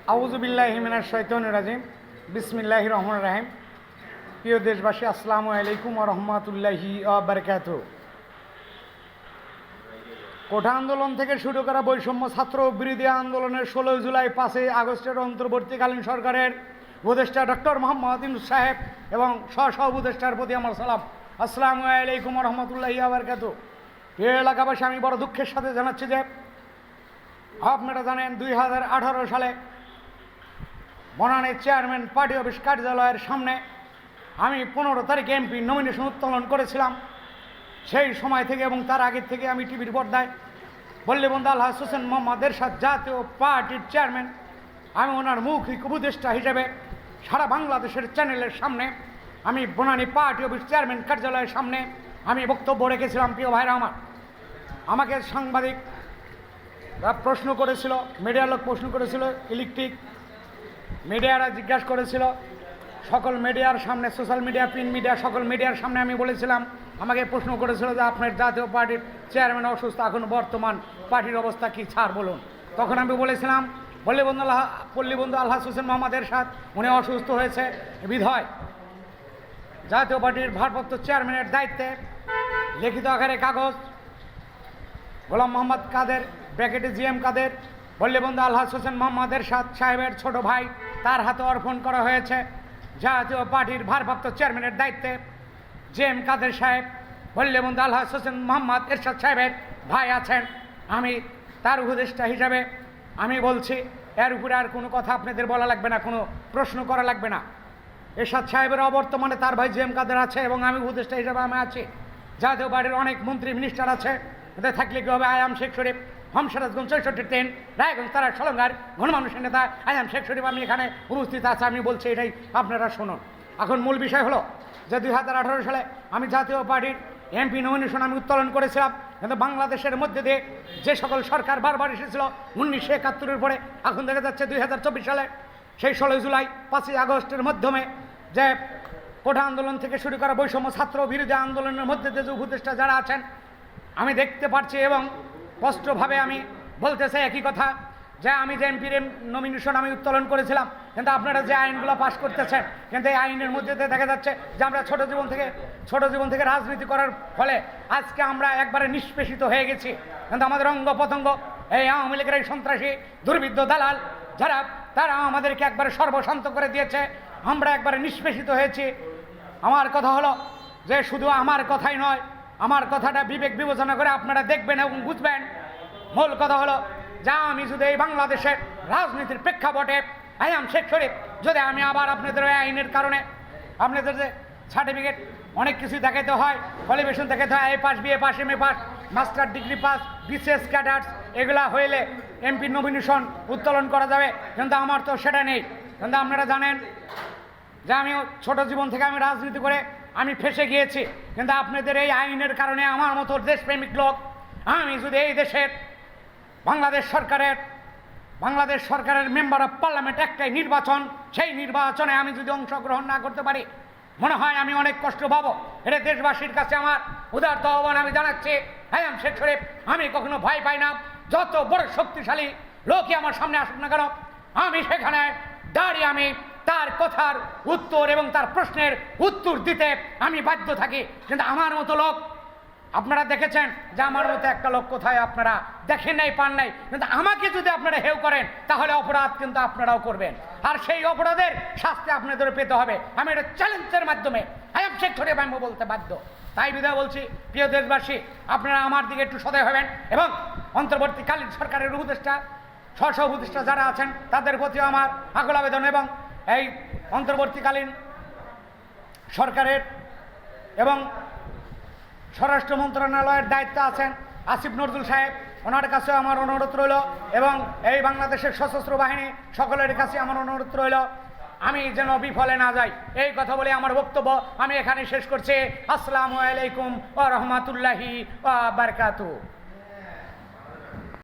আউযুবিল্লাহি মিনাশ শাইতানির রাজিম। বিসমিল্লাহির রহমানির রহিম। প্রিয় দেশবাসী, আসসালামু আলাইকুম ওয়া রাহমাতুল্লাহি ওয়া বারাকাতুহু। কোঠা আন্দোলন থেকে শুরু করা বৈষম্য ছাত্র বিরোধী আন্দোলনের 16 জুলাই 5 আগস্টের অন্তর্বর্তীকালীন সরকারের উপদেষ্টা ডক্টর মোহাম্মদ ইউনূস সাহেব এবং সহ উপদেষ্টার প্রতি আমার সালাম। আসসালামু আলাইকুম ওয়া রাহমাতুল্লাহি ওয়া বারাকাতুহু। প্রিয় এলাকাবাসী, আমি বড় দুঃখের সাথে জানাচ্ছি যে আপনারা জানেন 2018 সালে বনানীর চেয়ারম্যান পার্টি অফিস কার্যালয়ের সামনে আমি 15 তারিখে এমপি নমিনেশন উত্তোলন করেছিলাম। সেই সময় থেকে এবং তার আগের থেকে আমি টিভির পর্দায় বল্লীবন্ধু আলহাজ হোসেন মোহাম্মদ এরশাদ জাতীয় পার্টির চেয়ারম্যান, আমি ওনার মৌখিক উপদেষ্টা হিসেবে সারা বাংলাদেশের চ্যানেলের সামনে আমি বনানী পার্টি অফিস চেয়ারম্যান কার্যালয়ের সামনে আমি বক্তব্য রেখেছিলাম। প্রিয় ভাইরা আমার, আমাকে সাংবাদিক প্রশ্ন করেছিল, মিডিয়ার লোক প্রশ্ন করেছিল, ইলেকট্রিক মিডিয়ারা জিজ্ঞাসা করেছিল, সকল মিডিয়ার সামনে, সোশ্যাল মিডিয়া, প্রিন্ট মিডিয়া, সকল মিডিয়ার সামনে আমি বলেছিলাম, আমাকে প্রশ্ন করেছিল যে আপনার জাতীয় পার্টির চেয়ারম্যান অসুস্থ, এখন বর্তমান পার্টির অবস্থা কী ছাড় বলুন। তখন আমি বলেছিলাম পল্লীবন্ধু আলহাজ হোসেন মোহাম্মদ এরশাদ উনি অসুস্থ হয়েছে বিধায় জাতীয় পার্টির ভারপ্রাপ্ত চেয়ারম্যানের দায়িত্বে লিখিত আকারে কাগজ গোলাম মোহাম্মদ কাদের ব্র্যাকেটে জিএম কাদের পল্লীবন্ধু আলহাজ হোসেন মোহাম্মদ এরশাদ সাহেবের ছোট ভাই, তার হাতে অর্পণ করা হয়েছে। জাতীয় পার্টির ভারপ্রাপ্ত চেয়ারম্যানের দায়িত্বে জিএম কাদের সাহেব পল্লীবন্ধু আলহাজ হোসেন মোহাম্মদ এরশাদ সাহেবের ভাই আছেন। আমি তার উপদেষ্টা হিসাবে আমি বলছি, এর উপরে আর কোনো কথা আপনাদের বলা লাগবে না, কোনো প্রশ্ন করা লাগবে না। এরশাদ সাহেবের অবর্তমানে তার ভাই জিএম কাদের আছে এবং আমি উপদেষ্টা হিসাবে আমি আছি। জাতীয় পার্টির অনেক মন্ত্রী মিনিস্টার আছে, এদের থাকলে কী হবে? আয়াম শেখ শরীফ হমসরাজগঞ্জ 64 রায়গঞ্জ তারা সলঙ্গার গণমানুষের নেতা আয়াম শেখ শরীফ আমি এখানে উপস্থিত আছে। আমি বলছি এটাই আপনারা শুনুন। এখন মূল বিষয় হলো যে 2018 সালে আমি জাতীয় পার্টির এমপি নমিনেশন আমি উত্তোলন করেছিলাম, কিন্তু বাংলাদেশের মধ্যে দিয়ে যে সকল সরকার বারবার এসেছিল 1971-এর পরে, এখন দেখা যাচ্ছে 2024 সালে সেই 16 জুলাই 5 আগস্টের মাধ্যমে যে কোঠা আন্দোলন থেকে শুরু করা বৈষম্য ছাত্র বিরোধী আন্দোলনের মধ্যে যে উপদেষ্টা যারা আছেন আমি দেখতে পাচ্ছি এবং স্পষ্টভাবে আমি বলতে চাই একই কথা, যে আমি যে এমপির নমিনেশন আমি উত্তোলন করেছিলাম, কিন্তু আপনারা যে আইনগুলো পাশ করতেছেন, কিন্তু এই আইনের মধ্যে দেখা যাচ্ছে যে আমরা ছোট জীবন থেকে রাজনীতি করার ফলে আজকে আমরা একবারে নিষ্পেষিত হয়ে গেছি। কিন্তু আমাদের অঙ্গ প্রত্যঙ্গ এই আওয়ামী লীগের এই সন্ত্রাসী দুর্বৃত্ত দালাল তারা আমাদেরকে একবারে সর্বশান্ত করে দিয়েছে, আমরা একবারে নিষ্পেষিত হয়েছি। আমার কথা হলো যে শুধু আমার কথাই নয়, আমার কথাটা বিবেক বিবেচনা করে আপনারা দেখবেন এবং বুঝবেন। মূল কথা হলো যা আমি যদি এই বাংলাদেশের রাজনীতির প্রেক্ষাপটে আয়াম শেখ শরীফ যদি আমি আবার আপনাদের ওই আইনের কারণে আপনাদের যে সার্টিফিকেট অনেক কিছু দেখাতে হয়, কোয়ালিফিকেশন দেখাতে হয়, এ pass, BA pass, MA pass, master degree pass, BCS cadres, এগুলা হইলে এমপি নমিনেশন উত্তোলন করা যাবে, কিন্তু আমার তো সেটা নেই। কিন্তু আপনারা জানেন যে আমি ছোট জীবন থেকে আমি রাজনীতি করে আমি ফেসে গিয়েছি, কিন্তু আপনাদের এই আইনের কারণে আমার মতো দেশপ্রেমিক লোক, আমি যদি এই দেশের বাংলাদেশ সরকারের মেম্বার অফ পার্লামেন্ট একটাই নির্বাচন, সেই নির্বাচনে আমি যদি অংশগ্রহণ না করতে পারি, মনে হয় আমি অনেক কষ্ট পাবো। এটা দেশবাসীর কাছে আমার উদারত আহ্বান আমি জানাচ্ছি। আয়াম শেখ শরীফ আমি কখনো ভয় পাই না, যত বড় শক্তিশালী লোকই আমার সামনে আসুক না কেন, আমি সেখানে দাঁড়িয়ে আমি তার কথার উত্তর এবং তার প্রশ্নের উত্তর দিতে আমি বাধ্য থাকি। কিন্তু আমার মতো লোক আপনারা দেখেছেন যে আমার মতো একটা লোক কোথায় আপনারা দেখেন নাই, পান নাই, কিন্তু আমাকে যদি আপনারা হেউ করেন তাহলে অপরাধ কিন্তু আপনারাও করবেন, আর সেই অপরাধের শাস্তি আপনাদের পেতে হবে। আমি এটা চ্যালেঞ্জের মাধ্যমে আয়াম শেখ শরীফ আমি বলতে বাধ্য। তাই বিদায় বলছি, প্রিয় দেশবাসী, আপনারা আমার দিকে একটু সদয় হবেন এবং অন্তর্বর্তীকালীন সরকারের উপদেষ্টা স্ব উপদেষ্টা যারা আছেন তাদের প্রতিও আমার আকুল আবেদন, এবং এই অন্তর্বর্তীকালীন সরকারের এবং স্বরাষ্ট্র মন্ত্রণালয়ের দায়িত্ব আছেন আসিফ নজরুল সাহেব, ওনার কাছেও আমার অনুরোধ রইল, এবং এই বাংলাদেশের সশস্ত্র বাহিনী সকলের কাছে আমার অনুরোধ রইল আমি যেন বিফলে না যাই। এই কথা বলে আমার বক্তব্য আমি এখানে শেষ করছি। আসসালামু আলাইকুম ওয়া রাহমাতুল্লাহি ওয়া বারাকাতুহু।